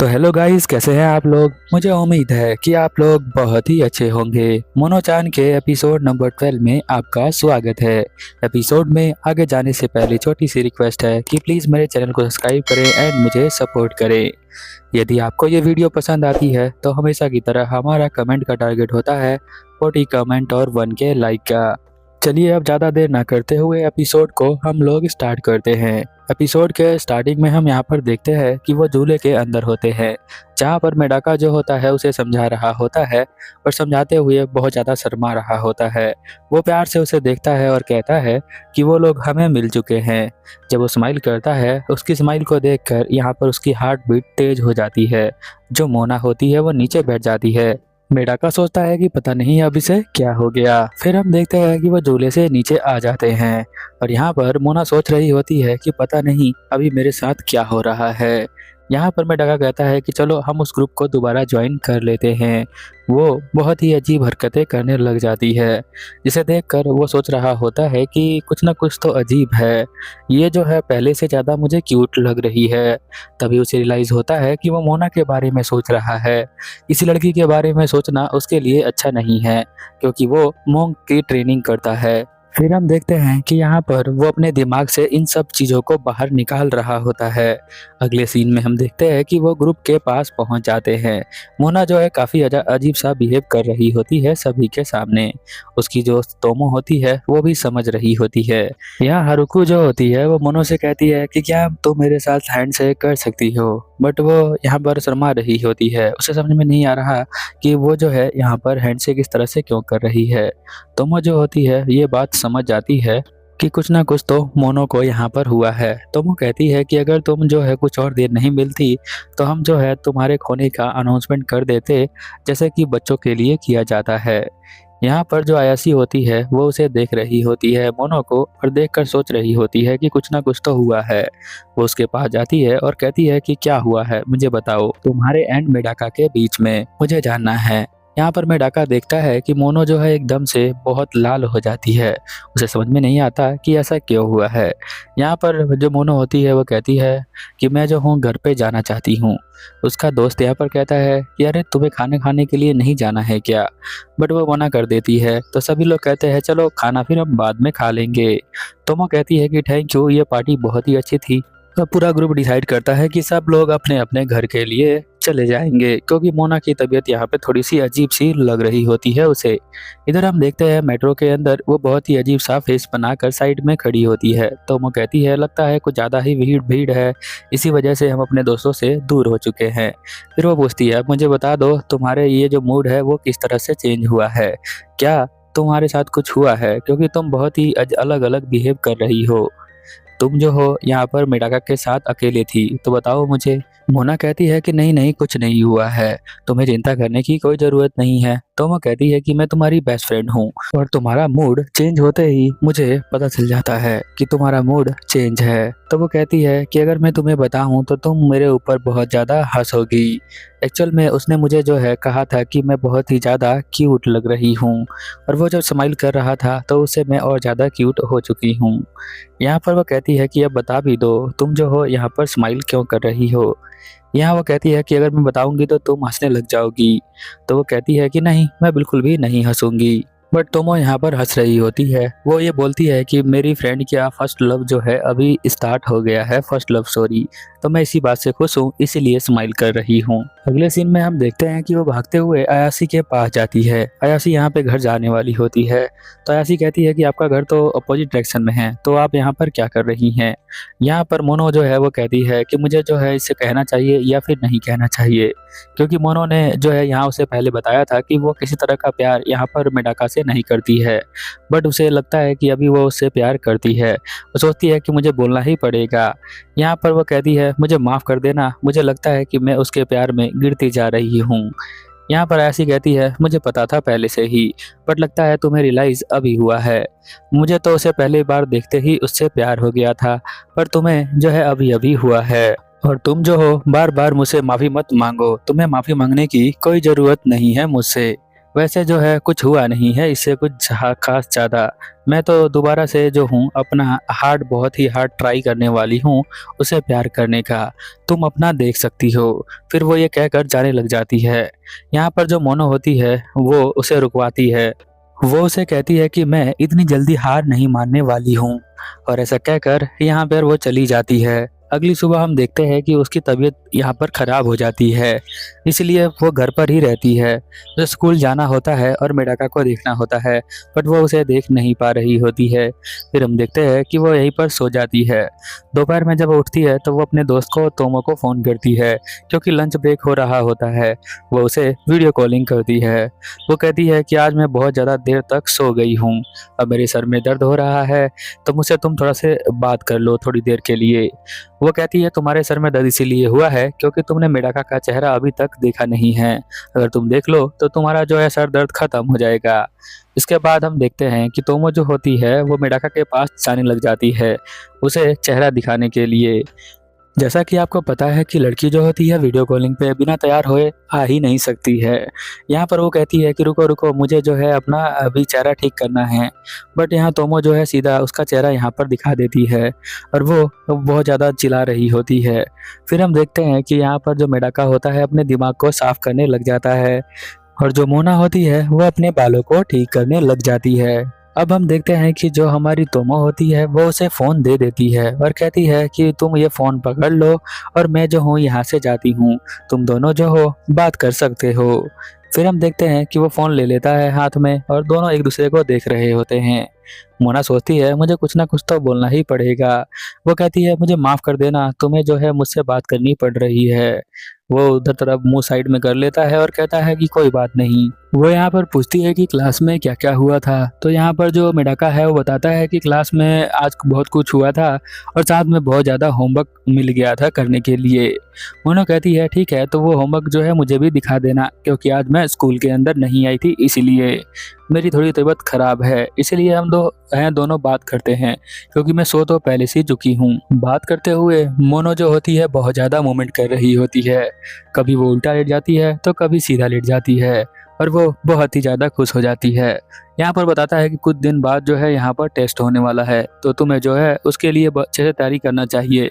तो hello guys, कैसे हैं आप लोग। मुझे उम्मीद है कि आप लोग बहुत ही अच्छे होंगे। मोनोचान के एपिसोड नंबर 12 में आपका स्वागत है। एपिसोड में आगे जाने से पहले छोटी सी रिक्वेस्ट है कि प्लीज़ मेरे चैनल को सब्सक्राइब करें एंड मुझे सपोर्ट करें। यदि आपको ये वीडियो पसंद आती है तो हमेशा की तरह हमारा कमेंट का टारगेट होता है 40 कमेंट और 1 के लाइक का। चलिए अब ज़्यादा देर ना करते हुए एपिसोड को हम लोग स्टार्ट करते हैं। एपिसोड के स्टार्टिंग में हम यहाँ पर देखते हैं कि वो झूले के अंदर होते हैं, जहाँ पर मेडाका जो होता है उसे समझा रहा होता है और समझाते हुए बहुत ज़्यादा शर्मा रहा होता है। वो प्यार से उसे देखता है और कहता है कि वो लोग हमें मिल चुके हैं। जब वो स्माइल करता है, उसकी स्माइल को देखकर यहाँ पर उसकी हार्ट बीट तेज हो जाती है। जो मोना होती है वो नीचे बैठ जाती है। मेडाका सोचता है कि पता नहीं अब इसे क्या हो गया। फिर हम देखते हैं कि वो झूले से नीचे आ जाते हैं और यहाँ पर मोना सोच रही होती है कि पता नहीं अभी मेरे साथ क्या हो रहा है। यहाँ पर मेडाका कहता है कि चलो हम उस ग्रुप को दोबारा ज्वाइन कर लेते हैं। वो बहुत ही अजीब हरकतें करने लग जाती है, जिसे देखकर वो सोच रहा होता है कि कुछ ना कुछ तो अजीब है। ये जो है पहले से ज़्यादा मुझे क्यूट लग रही है। तभी उसे रियलाइज़ होता है कि वो मोना के बारे में सोच रहा है। इसी लड़की के बारे में सोचना उसके लिए अच्छा नहीं है, क्योंकि वो मोंक की ट्रेनिंग करता है। फिर हम देखते हैं कि यहाँ पर वो अपने दिमाग से इन सब चीज़ों को बाहर निकाल रहा होता है। अगले सीन में हम देखते हैं कि वो ग्रुप के पास पहुँच जाते हैं। मोना जो है काफ़ी अजीब सा बिहेव कर रही होती है सभी के सामने। उसकी जो तोमो होती है वो भी समझ रही होती है। यहाँ हारुको जो होती है वो मोनो से कहती है कि क्या तुम मेरे साथ हैंडशेक कर सकती हो, बट वो यहाँ पर शर्मा रही होती है। उसे समझ में नहीं आ रहा कि वो जो है यहाँ पर हैंडशेक इस तरह से क्यों कर रही है। तोमो जो होती है ये बात समझ जाती है कि कुछ ना कुछ तो मोनो को यहाँ पर हुआ है। तोमो कहती है कि अगर तुम जो है कुछ और देर नहीं मिलती तो हम जो है तुम्हारे खोने का अनाउंसमेंट कर देते, जैसे कि बच्चों के लिए किया जाता है। यहाँ पर जो आयासी होती है वो उसे देख रही होती है मोनो को, और देखकर सोच रही होती है कि कुछ ना कुछ तो हुआ है। वो उसके पास जाती है और कहती है कि क्या हुआ है मुझे बताओ, तुम्हारे एंड मेडाका के बीच में मुझे जानना है। यहाँ पर मेडाका देखता है कि मोनो जो है एकदम से बहुत लाल हो जाती है। उसे समझ में नहीं आता कि ऐसा क्यों हुआ है। यहाँ पर जो मोनो होती है वो कहती है कि मैं जो हूँ घर पे जाना चाहती हूँ। उसका दोस्त यहाँ पर कहता है कि अरे तुम्हें खाने खाने के लिए नहीं जाना है क्या, बट वो मना कर देती है। तो सभी लोग कहते हैं चलो खाना फिर हम बाद में खा लेंगे। तोमो कहती है कि थैंक यू, ये पार्टी बहुत ही अच्छी थी। तो पूरा ग्रुप डिसाइड करता है कि सब लोग अपने अपने घर के लिए चले जाएंगे, क्योंकि मोना की तबीयत यहाँ पे थोड़ी सी अजीब सी लग रही होती है उसे। इधर हम देखते हैं मेट्रो के अंदर वो बहुत ही अजीब सा फेस बनाकर साइड में खड़ी होती है। तो वो कहती है लगता है कुछ ज़्यादा ही भीड़ भीड़ है, इसी वजह से हम अपने दोस्तों से दूर हो चुके हैं। फिर वो पूछती है मुझे बता दो तुम्हारे ये जो मूड है वो किस तरह से चेंज हुआ है, क्या तुम्हारे साथ कुछ हुआ है, क्योंकि तुम बहुत ही अलग अलग बिहेव कर रही हो। तुम जो हो यहाँ पर मेडाका के साथ अकेले थी, तो बताओ मुझे। मोना कहती है कि नहीं नहीं कुछ नहीं हुआ है, तुम्हें चिंता करने की कोई ज़रूरत नहीं है। तो वो कहती है कि मैं तुम्हारी बेस्ट फ्रेंड हूँ और तुम्हारा मूड चेंज होते ही मुझे पता चल जाता है कि तुम्हारा मूड चेंज है। तो वो कहती है कि अगर मैं तुम्हें बताऊँ तो तुम मेरे ऊपर बहुत ज़्यादा हंसोगी। एक्चुअल में उसने मुझे जो है कहा था कि मैं बहुत ही ज़्यादा क्यूट लग रही हूँ, और वो जब स्माइल कर रहा था तो उससे मैं और ज़्यादा क्यूट हो चुकी हूँ। यहाँ पर वो कहती है कि अब बता भी दो तुम जो हो यहाँ पर स्माइल क्यों कर रही हो। यहाँ वो कहती है कि अगर मैं बताऊंगी तो तुम हंसने लग जाओगी। तो वो कहती है कि नहीं, मैं बिल्कुल भी नहीं हंसूंगी। बट तोमो यहाँ पर हंस रही होती है। वो ये बोलती है कि मेरी फ्रेंड क्या फर्स्ट लव जो है अभी स्टार्ट हो गया है, फर्स्ट लव स्टोरी, तो मैं इसी बात से खुश हूँ, इसीलिए स्माइल कर रही हूँ। अगले सीन में हम देखते हैं कि वो भागते हुए अयासी के पास जाती है। अयासी यहाँ पे घर जाने वाली होती है। तो अयासी कहती है कि आपका घर तो अपोजिट डायरेक्शन में है, तो आप यहाँ पर क्या कर रही हैं। यहाँ पर मोनो जो है वो कहती है कि मुझे जो है इससे कहना चाहिए या फिर नहीं कहना चाहिए, क्योंकि मोनो ने जो है यहाँ उसे पहले बताया था कि वो किसी तरह का प्यार यहाँ पर मेडाका से नहीं करती है, बट उसे लगता है कि अभी वो उससे प्यार करती है। वो सोचती है कि मुझे बोलना ही पड़ेगा। यहाँ पर वो कहती है मुझे माफ़ कर देना, मुझे लगता है कि मैं उसके प्यार में गिरती जा रही हूँ। यहाँ पर ऐसी कहती है मुझे पता था पहले से ही, बट लगता है तुम्हें रियलाइज़ अभी हुआ है। मुझे तो उसे पहली बार देखते ही उससे प्यार हो गया था, पर तुम्हें जो है अभी अभी हुआ है। और तुम जो हो बार बार मुझसे माफ़ी मत मांगो, तुम्हें माफ़ी मांगने की कोई ज़रूरत नहीं है मुझसे। वैसे जो है कुछ हुआ नहीं है इससे कुछ खास ज़्यादा। मैं तो दोबारा से जो हूँ अपना बहुत ही हार्ड ट्राई करने वाली हूँ उसे प्यार करने का। तुम अपना देख सकती हो। फिर वो ये कहकर जाने लग जाती है। यहाँ पर जो मोनो होती है वो उसे रुकवाती है। वो उसे कहती है कि मैं इतनी जल्दी हार नहीं मानने वाली हूँ, और ऐसा कहकर यहाँ पर वो चली जाती है। अगली सुबह हम देखते हैं कि उसकी तबीयत यहाँ पर ख़राब हो जाती है, इसलिए वो घर पर ही रहती है। तो स्कूल जाना होता है और मेडाका को देखना होता है, बट वो उसे देख नहीं पा रही होती है। फिर हम देखते हैं कि वो यहीं पर सो जाती है। दोपहर में जब वो उठती है तो वो अपने दोस्त को तोमो को फ़ोन करती है, क्योंकि लंच ब्रेक हो रहा होता है। वो उसे वीडियो कॉलिंग करती है। वो कहती है कि आज मैं बहुत ज़्यादा देर तक सो गई हूँ, अब मेरे सर में दर्द हो रहा है, तो मुझसे तुम थोड़ा से बात कर लो थोड़ी देर के लिए। वो कहती है तुम्हारे सर में दर्द इसीलिए हुआ है क्योंकि तुमने मेडाका का चेहरा अभी तक देखा नहीं है। अगर तुम देख लो तो तुम्हारा जो है सर दर्द खत्म हो जाएगा। इसके बाद हम देखते हैं कि तोमो जो होती है वो मेडाका के पास जाने लग जाती है उसे चेहरा दिखाने के लिए। जैसा कि आपको पता है कि लड़की जो होती है वीडियो कॉलिंग पे बिना तैयार हुए आ ही नहीं सकती है। यहाँ पर वो कहती है कि रुको रुको, मुझे जो है अपना अभी चेहरा ठीक करना है। बट यहाँ तोमो जो है सीधा उसका चेहरा यहाँ पर दिखा देती है और वो बहुत ज़्यादा चिल्ला रही होती है। फिर हम देखते हैं कि यहाँ पर जो मेडाका होता है अपने दिमाग को साफ करने लग जाता है, और जो मोना होती है वो अपने बालों को ठीक करने लग जाती है। अब हम देखते हैं कि जो हमारी तोमो होती है वो उसे फ़ोन दे देती है और कहती है कि तुम ये फ़ोन पकड़ लो और मैं जो हूँ यहाँ से जाती हूँ, तुम दोनों जो हो बात कर सकते हो। फिर हम देखते हैं कि वो फ़ोन ले लेता है हाथ में और दोनों एक दूसरे को देख रहे होते हैं। मोना सोचती है मुझे कुछ ना कुछ तो बोलना ही पड़ेगा। वो कहती है मुझे माफ़ कर देना, तुम्हें जो है मुझसे बात करनी पड़ रही है। वो उधर तरफ मुंह साइड में कर लेता है और कहता है कि कोई बात नहीं। वो यहाँ पर पूछती है कि क्लास में क्या क्या हुआ था, तो यहाँ पर जो मेडाका है वो बताता है कि क्लास में आज बहुत कुछ हुआ था और साथ में बहुत ज़्यादा होमवर्क मिल गया था करने के लिए। मोनो कहती है ठीक है, तो वो होमवर्क जो है मुझे भी दिखा देना, क्योंकि आज मैं स्कूल के अंदर नहीं आई थी, इसीलिए मेरी थोड़ी तबीयत ख़राब है, इसीलिए हम दोनों बात करते हैं, क्योंकि मैं सो तो पहले से चुकी हूँ। बात करते हुए मोनो जो होती है बहुत ज़्यादा मूवमेंट कर रही होती है। कभी वो उल्टा लेट जाती है तो कभी सीधा लेट जाती है और वो बहुत ही ज़्यादा खुश हो जाती है। यहाँ पर बताता है कि कुछ दिन बाद जो है यहाँ पर टेस्ट होने वाला है, तो तुम्हें जो है उसके लिए अच्छे से तैयारी करना चाहिए।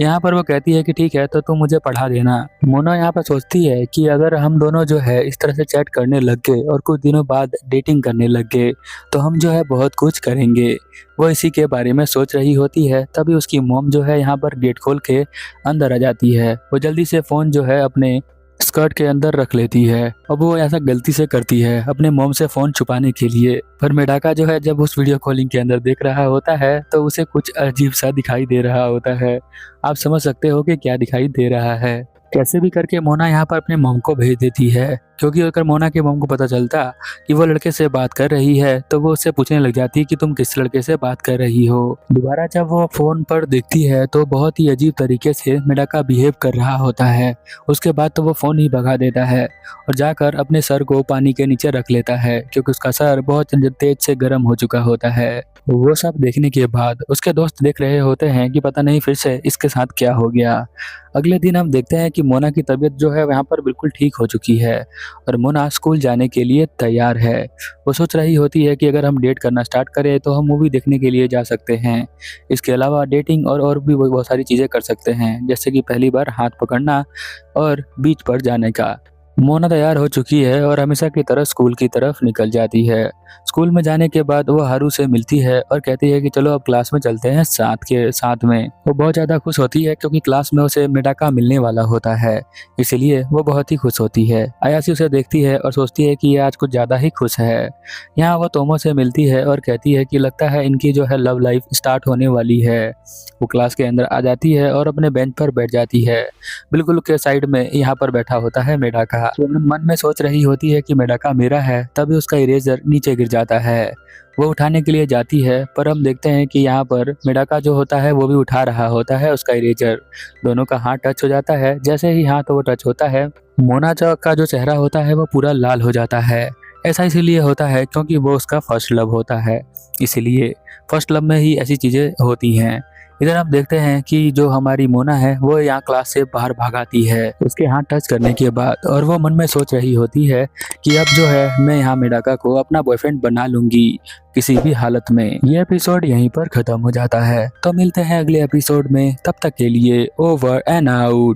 यहाँ पर वो कहती है कि ठीक है, तो तुम मुझे पढ़ा देना। मोना यहाँ पर सोचती है कि अगर हम दोनों जो है इस तरह से चैट करने लग गए और कुछ दिनों बाद डेटिंग करने लग गए तो हम जो है बहुत कुछ करेंगे। वो इसी के बारे में सोच रही होती है, तभी उसकी मॉम जो है यहाँ पर गेट खोल के अंदर आ जाती है। वो जल्दी से फ़ोन जो है अपने स्कर्ट के अंदर रख लेती है। अब वो ऐसा गलती से करती है अपने मॉम से फ़ोन छुपाने के लिए, पर मेडाका जो है जब उस वीडियो कॉलिंग के अंदर देख रहा होता है तो उसे कुछ अजीब सा दिखाई दे रहा होता है। आप समझ सकते हो कि क्या दिखाई दे रहा है। कैसे भी करके मोना यहाँ पर अपने मॉम को भेज देती है, क्योंकि अगर मोना के मॉम को पता चलता कि वो लड़के से बात कर रही है तो वो उससे पूछने लग जाती है कि तुम किस लड़के से बात कर रही हो। दोबारा जब वो फ़ोन पर देखती है तो बहुत ही अजीब तरीके से मेडाका बिहेव कर रहा होता है। उसके बाद तो वो फ़ोन ही भगा देता है और जाकर अपने सर को पानी के नीचे रख लेता है, क्योंकि उसका सर बहुत तेज से गर्म हो चुका होता है। वो सब देखने के बाद उसके दोस्त देख रहे होते हैं कि पता नहीं फिर से इसके साथ क्या हो गया। अगले दिन हम देखते हैं कि मोना की तबीयत जो है यहाँ पर बिल्कुल ठीक हो चुकी है और मोना स्कूल जाने के लिए तैयार है। वो सोच रही होती है कि अगर हम डेट करना स्टार्ट करें तो हम मूवी देखने के लिए जा सकते हैं। इसके अलावा डेटिंग और भी बहुत सारी चीज़ें कर सकते हैं, जैसे कि पहली बार हाथ पकड़ना और बीच पर जाने का। मोना तैयार हो चुकी है और हमेशा की तरह स्कूल की तरफ निकल जाती है। स्कूल में जाने के बाद वो हारू से मिलती है और कहती है कि चलो अब क्लास में चलते हैं साथ में। वो बहुत ज़्यादा खुश होती है क्योंकि क्लास में उसे मेडाका मिलने वाला होता है, इसलिए वो बहुत ही खुश होती है। आयासी उसे देखती है और सोचती है कि ये आज कुछ ज़्यादा ही खुश है। यहाँ वो तोमो से मिलती है और कहती है कि लगता है इनकी जो है लव लाइफ स्टार्ट होने वाली है। वो क्लास के अंदर आ जाती है और अपने बेंच पर बैठ जाती है। बिल्कुल के साइड में यहाँ पर बैठा होता है मेडाका। वो मन में सोच रही होती है कि मेडाका मेरा है, तभी उसका इरेजर नीचे गिर जाता है। वो उठाने के लिए जाती है, पर हम देखते हैं कि यहाँ पर मेडाका जो होता है वो भी उठा रहा होता है उसका इरेजर। दोनों का हाथ टच हो जाता है। जैसे ही हाथ वो टच होता है, मोना का जो चेहरा होता है वो पूरा लाल हो जाता है। ऐसा इसीलिए होता है क्योंकि वो उसका फर्स्ट लव होता है, इसीलिए फर्स्ट लव में ही ऐसी चीज़ें होती हैं। इधर हम देखते हैं कि जो हमारी मोना है वो यहाँ क्लास से बाहर भागाती है उसके हाथ टच करने के बाद, और वो मन में सोच रही होती है कि अब जो है मैं यहाँ मेडाका को अपना बॉयफ्रेंड बना लूंगी किसी भी हालत में। ये एपिसोड यहीं पर खत्म हो जाता है। तो मिलते हैं अगले एपिसोड में, तब तक के लिए ओवर एंड आउट।